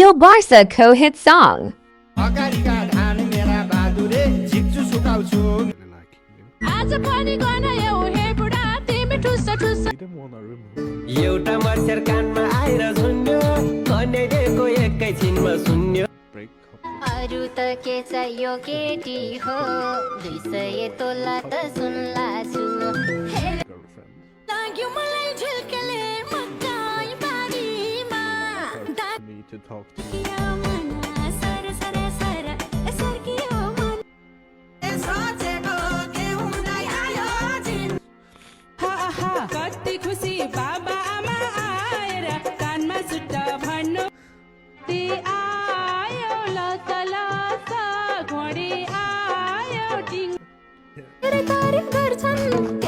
Lil Barca co-hit song. आज पनि गर्न यौ हे बुढा तिमी ठुस ठुस एउटा मच्छर कानमा आएर झुन्ड्यो कन्याको एकैछिनमा शून्य अरु त के चाहियो केटी हो 200 तोला त सुन्ला छु लाग्यो मलाई झल्कले मकाई बारीमा Me to talk to. Sir sir sir सर्कियो मन कति खुसी बाबा आमा आएर कानमा सुट्टा भन्नु ती आयो लत लत घोडी आयो टिङ तारिफ गर्छन्